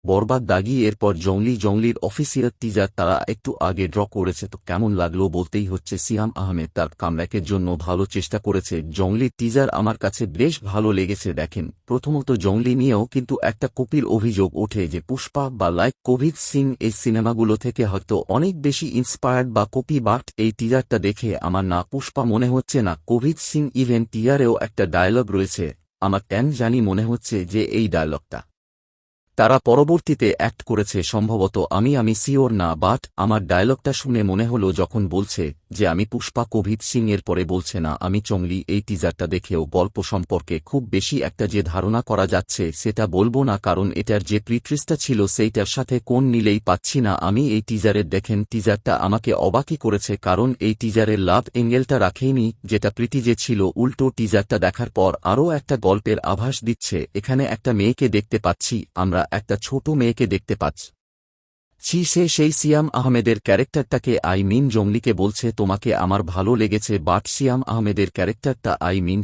বরবাদ দাগি এরপর জংলির official teaser তারা একটু আগে ড্র করেছে, তো কেমন লাগলো বলতেই হচ্ছে। সিয়াম আহমেদ তার কামব্যাকের জন্য ভালো চেষ্টা করেছে। জংলির টিজার আমার কাছে বেশ ভালো লেগেছে। দেখেন, প্রথমত জংলি নিয়েও কিন্তু একটা কপির অভিযোগ ওঠে যে পুষ্পা বা লাইক কবির সিং এই সিনেমাগুলো থেকে হয়তো অনেক বেশি ইন্সপায়ার্ড বা কপি, বাট এই টিজারটা দেখে আমার না পুষ্পা মনে হচ্ছে না কবির সিং। ইভেন টিজারেও একটা ডায়লগ রয়েছে, আমার কেন জানি মনে হচ্ছে যে এই ডায়লগটা তারা পরবর্তীতে অ্যাক্ট করেছে সম্ভবত। আমি সিওর না, বাট আমার ডায়লগটা শুনে মনে হলো যখন বলছে যে আমি পুষ্পা কবির সিং এর পরে বলছে না আমি চংলি। এই টিজারটা দেখেও গল্প সম্পর্কে খুব বেশি একটা যে ধারণা করা যাচ্ছে সেটা বলবো না, কারণ এটার যে প্রিট্রিসটা ছিল সেইটার সাথে কোন নিলেই পাচ্ছি না আমি এই টিজারের। দেখেন, টিজারটা আমাকে অবাকই করেছে, কারণ এই টিজারের লাভ এঙ্গেলটা রাখেইনি যেটা প্রীতি যে ছিল, উল্টো টিজারটা দেখার পর আরও একটা গল্পের আভাস দিচ্ছে। এখানে একটা মেয়েকে দেখতে পাচ্ছি আমরা, একটা ছোট মেয়েকে দেখতে পাচ্ছি। সে সেই সিয়াম আহমেদের ক্যারেক্টারটাকে জংলিকে বলছে তোমাকে আমার ভালো লেগেছে, বাট সিয়াম আহমেদের ক্যারেক্টারটা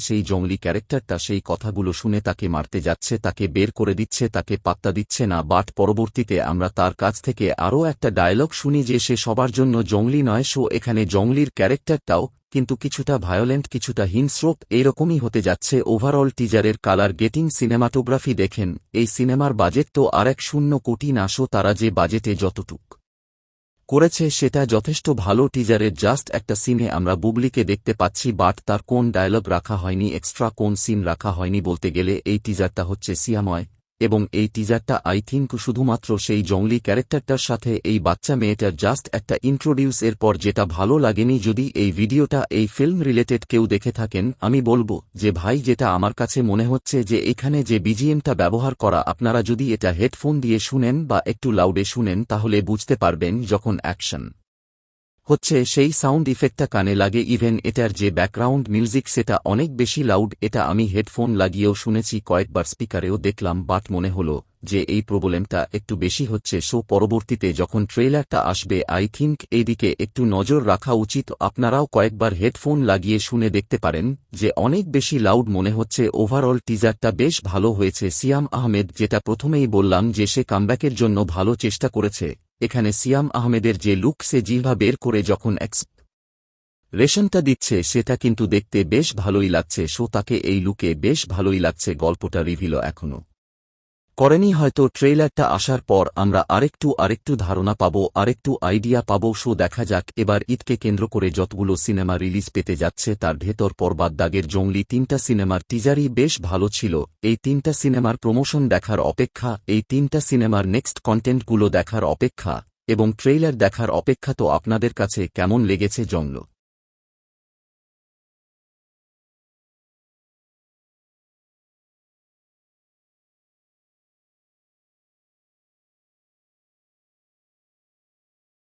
সেই জংলি ক্যারেক্টারটা সেই কথাগুলো শুনে তাকে মারতে যাচ্ছে, তাকে বের করে দিচ্ছে, তাকে পাত্তা দিচ্ছে না। বাট পরবর্তীতে আমরা তার কাছ থেকে আরও একটা ডায়লগ শুনি যে সে সবার জন্য জংলি নয়। সো এখানে জংলির ক্যারেক্টারটাও কিন্তু কিছুটা ভায়োলেন্ট, কিছুটা হিংস্র, এইরকমই হতে যাচ্ছে। ওভারঅল টিজারের কালার গেটিং, সিনেমাটোগ্রাফি দেখেন, এই সিনেমার বাজেট তো আর 1 কোটি না। শো তারা যে বাজেটে যতটুক করেছে সেটা যথেষ্ট ভালো। টিজারের জাস্ট একটা সিনে আমরা বুবলিকে দেখতে পাচ্ছি, বাট তার কোন ডায়লগ রাখা হয়নি, এক্সট্রা কোন সিন রাখা হয়নি। বলতে গেলে এই টিজারটা হচ্ছে সিয়াময়, এবং এই টিজারটা থিঙ্ক শুধুমাত্র সেই জংলি ক্যারেক্টারটার সাথে এই বাচ্চা মেয়েটার জাস্ট একটা ইন্ট্রোডিউস। এরপর যেটা ভালো লাগেনি, যদি এই ভিডিওটা এই ফিল্ম রিলেটেড কেউ দেখে থাকেন আমি বলবো যে ভাই, যেটা আমার কাছে মনে হচ্ছে যে এখানে যে বিজিএমটা ব্যবহার করা, আপনারা যদি এটা হেডফোন দিয়ে শুনেন বা একটু লাউডে শুনেন তাহলে বুঝতে পারবেন যখন অ্যাকশন হচ্ছে সেই সাউন্ড ইফেক্টটা কানে লাগে। ইভেন এটার যে ব্যাকগ্রাউন্ড মিউজিক সেটা অনেক বেশি লাউড। এটা আমি হেডফোন লাগিয়েও শুনেছি, কয়েকবার স্পিকারেও দেখলাম, বাট মনে হলো যে এই প্রবলেমটা একটু বেশি হচ্ছে। সো পরবর্তীতে যখন ট্রেলারটা আসবে থিঙ্ক এইদিকে একটু নজর রাখা উচিত। আপনারাও কয়েকবার হেডফোন লাগিয়ে শুনে দেখতে পারেন যে অনেক বেশি লাউড মনে হচ্ছে। ওভারঅল টিজারটা বেশ ভালো হয়েছে। সিয়াম আহমেদ, যেটা প্রথমেই বললাম যে সে কামব্যাকের জন্য ভালো চেষ্টা করেছে, এখানে সিয়াম আহমেদের যে লুক সে জিহ্বা বের করে যখন রেশনটা দিচ্ছে সেটা কিন্তু দেখতে বেশ ভালোই লাগছে। সো তাকে এই লুকে বেশ ভালোই লাগছে। গল্পটা রিভিলও এখনো করেনি, হয়তো ট্রেইলারটা আসার পর আমরা আরেকটু ধারণা পাবো, আরেকটু আইডিয়া পাবো। শো দেখা যাক। এবার ঈদকে কেন্দ্র করে যতগুলো সিনেমা রিলিজ পেতে যাচ্ছে তার ভেতর বরবাদ দাগের জংলি 3টা সিনেমার টিজারই বেশ ভালো ছিল। এই 3টা সিনেমার প্রমোশন দেখার অপেক্ষা, এই 3টা সিনেমার নেক্সট কন্টেন্টগুলো দেখার অপেক্ষা এবং ট্রেইলার দেখার অপেক্ষা। তো আপনাদের কাছে কেমন লেগেছে জংলো?